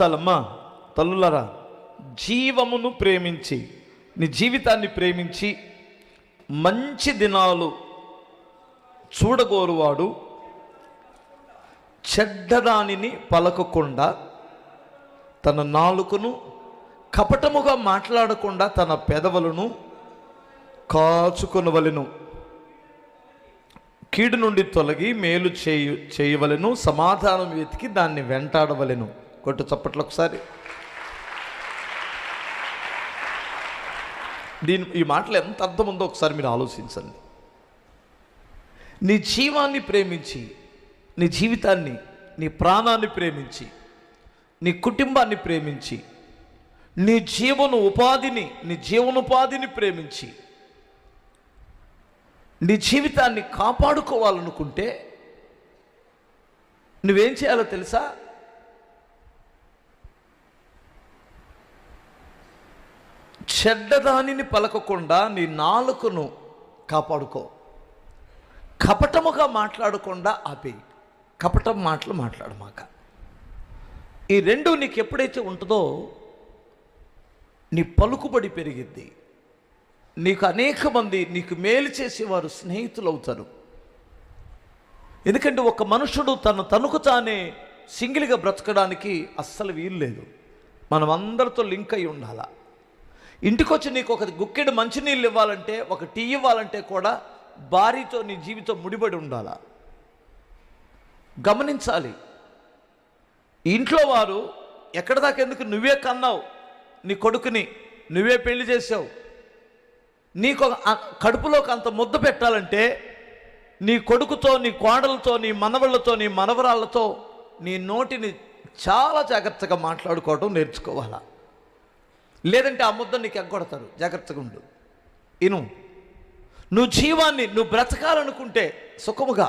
చాలమ్మా తల్లులరా, జీవమును ప్రేమించి నీ జీవితాన్ని ప్రేమించి మంచి దినాలు చూడగోరువాడు చెడ్డదానిని పలకకుండా తన నాలుకను, కపటముగా మాట్లాడకుండా తన పెదవులను కాచుకొనవలెను. కీడు నుండి తొలగి మేలు చేయవలెను, సమాధానం వెతికి దాన్ని వెంటాడవలెను. కొట్టు చప్పట్లు ఒకసారి. ఈ మాటలు ఎంత అర్థం ఉందో ఒకసారి మీరు ఆలోచించండి. నీ జీవాన్ని ప్రేమించి, నీ జీవితాన్ని, నీ ప్రాణాన్ని ప్రేమించి, నీ కుటుంబాన్ని ప్రేమించి, నీ జీవనోపాధిని ప్రేమించి నీ జీవితాన్ని కాపాడుకోవాలనుకుంటే నువ్వేం చేయాలో తెలుసా? చెడ్డదానిని పలకకుండా నీ నాలుకను కాపాడుకో. కపటముగా మాట్లాడకుండా ఆపేయి. కపటం మాటలు మాట్లాడమాక. ఈ రెండు నీకు ఎప్పుడైతే ఉంటుందో నీ పలుకుబడి పెరిగిద్ది. నీకు అనేక మంది నీకు మేలు చేసేవారు స్నేహితులు అవుతారు. ఎందుకంటే ఒక మనుషుడు తనకు తానే సింగిల్గా బ్రతకడానికి అస్సలు వీలు లేదు. మనం అందరితో లింక్ అయి ఉండాలా. ఇంటికి వచ్చి నీకు ఒక గుక్కెడు మంచినీళ్ళు ఇవ్వాలంటే, ఒక టీ ఇవ్వాలంటే కూడా భార్యతో నీ జీవితం ముడిపడి ఉండాలా. గమనించాలి. ఇంట్లో వారు ఎక్కడిదాకా ఎందుకు, నువ్వే కన్నావు నీ కొడుకుని, నువ్వే పెళ్లి చేసావు, నీకు కడుపులోకి అంత ముద్ద పెట్టాలంటే నీ కొడుకుతో, నీ కోడలతో, నీ మనవళ్ళతో, నీ మనవరాళ్ళతో నీ నోటిని చాలా జాగ్రత్తగా మాట్లాడుకోవడం నేర్చుకోవాలా. లేదంటే ఆ ముద్ద నీకు ఎగ్గొడతారు. జాగ్రత్తగా ఉండు. నువ్వు జీవాన్ని నువ్వు బ్రతకాలనుకుంటే సుఖముగా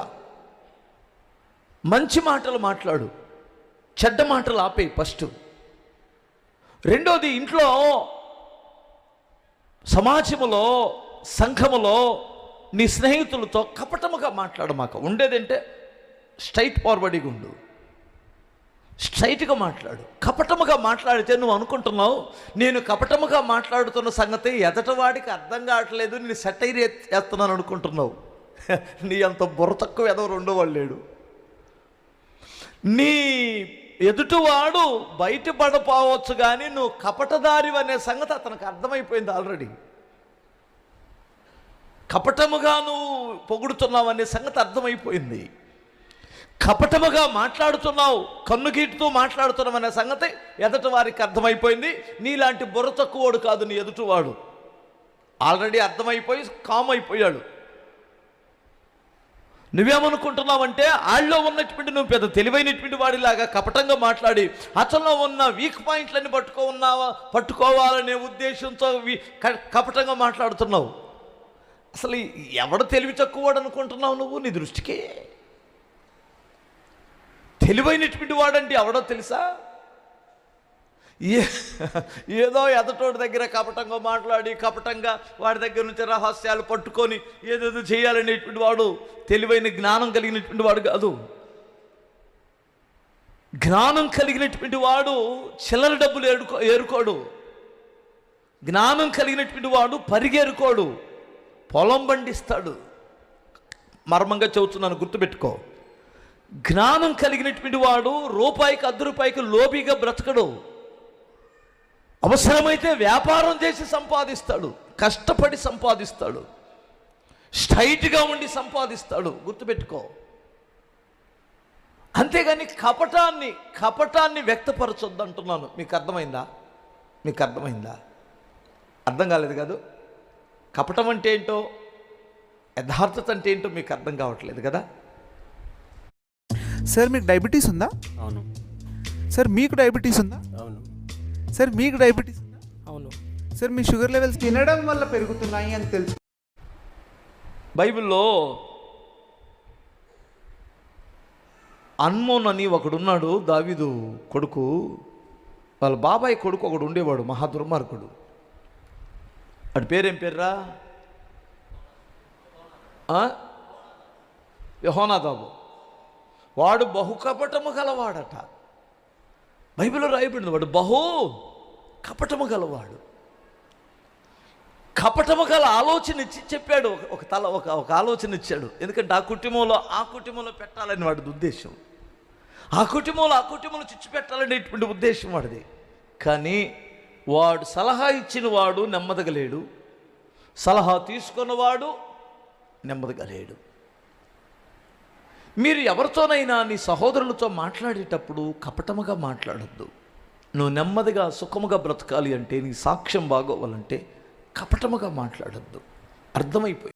మంచి మాటలు మాట్లాడు, చెడ్డ మాటలు ఆపేయి ఫస్ట్. రెండోది, ఇంట్లో సమాజములో సంఘములో నీ స్నేహితులతో కపటముగా మాట్లాడమాక. ఉండేదంటే స్ట్రైట్ ఫార్వర్డ్గా ఉండు, స్ట్రైట్గా మాట్లాడు. కపటముగా మాట్లాడితే నువ్వు అనుకుంటున్నావు నేను కపటముగా మాట్లాడుతున్న సంగతి ఎదటవాడికి అర్థం కావట్లేదు, నేను సెటైర్ చేస్తున్నాను అనుకుంటున్నావు. నీ అంత బుర్ర తక్కువ ఎదవ రెండో వాళ్ళు లేడు. నీ ఎదుటివాడు బయటపడపోవచ్చు కానీ నువ్వు కపటదారి అనే సంగతి అతనికి అర్థమైపోయింది ఆల్రెడీ. కపటముగా నువ్వు పొగుడుతున్నావు అనే సంగతి అర్థమైపోయింది. కపటముగా మాట్లాడుతున్నావు, కన్నుగీటుతూ మాట్లాడుతున్నావు అనే సంగతి ఎదుటి వారికి అర్థమైపోయింది. నీలాంటి బుర్ర తక్కువడు కాదు నీ ఎదుటివాడు. ఆల్రెడీ అర్థమైపోయి కామ్ అయిపోయాడు. నువ్వేమనుకుంటున్నావంటే ఆళ్ళలో ఉన్నటువంటి నువ్వు పెద్ద తెలివైనటువంటి వాడిలాగా కపటంగా మాట్లాడి అతనిలో ఉన్న వీక్ పాయింట్లని పట్టుకోవాలనే ఉద్దేశంతో కపటంగా మాట్లాడుతున్నావు. అసలు ఎవడు తెలివి తక్కువవాడు అనుకుంటున్నావు నువ్వు? నీ దృష్టికి తెలివైనటువంటి వాడంటే ఎవడో తెలుసా? ఏదో ఎదటోడి దగ్గర కపటంగా మాట్లాడి కపటంగా వాడి దగ్గర నుంచి రహస్యాలు పట్టుకొని ఏదేదో చేయాలనేటువంటి వాడు తెలివైన జ్ఞానం కలిగినటువంటి వాడు కాదు. జ్ఞానం కలిగినటువంటి వాడు చిల్లర డబ్బులు ఏరుకోడు. జ్ఞానం కలిగినటువంటి వాడు పరిగెరుకోడు, పొలం పండిస్తాడు. మర్మంగా చెబుతున్నాను, గుర్తుపెట్టుకో. జ్ఞానం కలిగినటువంటి వాడు రూపాయికి అర్ధ రూపాయికి లోబీగా బ్రతకడు. అవసరమైతే వ్యాపారం చేసి సంపాదిస్తాడు, కష్టపడి సంపాదిస్తాడు, స్ట్రైట్గా ఉండి సంపాదిస్తాడు. గుర్తుపెట్టుకో. అంతేగాని కపటాన్ని వ్యక్తపరచొద్దు అంటున్నాను. మీకు అర్థమైందా? అర్థం కాలేదు కాదు. కపటం అంటే ఏంటో, యథార్థత అంటే ఏంటో మీకు అర్థం కావట్లేదు కదా. సార్ మీకు డయాబెటీస్ ఉందా? అవును. సార్ మీకు డయాబెటీస్ ఉందా? అవును. సార్ మీకు డయాబెటీస్ ఉందా? అవును. సార్ మీ షుగర్ లెవెల్స్ తినడం వల్ల పెరుగుతున్నాయి అని తెలుసు. బైబిల్లో అన్మోన్ అని ఒకడున్నాడు, దావీదు కొడుకు. వాళ్ళ బాబాయ్ కొడుకు ఒకడు ఉండేవాడు, మహా దుర్మార్గుడు. వాడి పేరేం పేర్రా? యెహోనాదాబు. వాడు బహుకపటము గలవాడట. బైబిల్లో రాయబడింది వాడు బహు కపటము గలవాడు. కపటము గల ఆలోచన ఇచ్చి చెప్పాడు. ఒక ఆలోచన ఇచ్చాడు. ఎందుకంటే ఆ కుటుంబంలో పెట్టాలని వాడి ఉద్దేశం. ఆ కుటుంబంలో చిచ్చు పెట్టాలనేటువంటి ఉద్దేశం వాడిది. కానీ వాడు సలహా ఇచ్చిన వాడు నెమ్మదిగా లేడు, సలహా తీసుకున్నవాడు నెమ్మదిగా లేడు. మీరు ఎవరితోనైనా నీ సహోదరులతో మాట్లాడేటప్పుడు కపటముగా మాట్లాడొద్దు. నువ్వు నెమ్మదిగా సుఖముగా బ్రతకాలి అంటే, నీ సాక్ష్యం బాగోవాలంటే కపటముగా మాట్లాడొద్దు. అర్థమైపోయింది.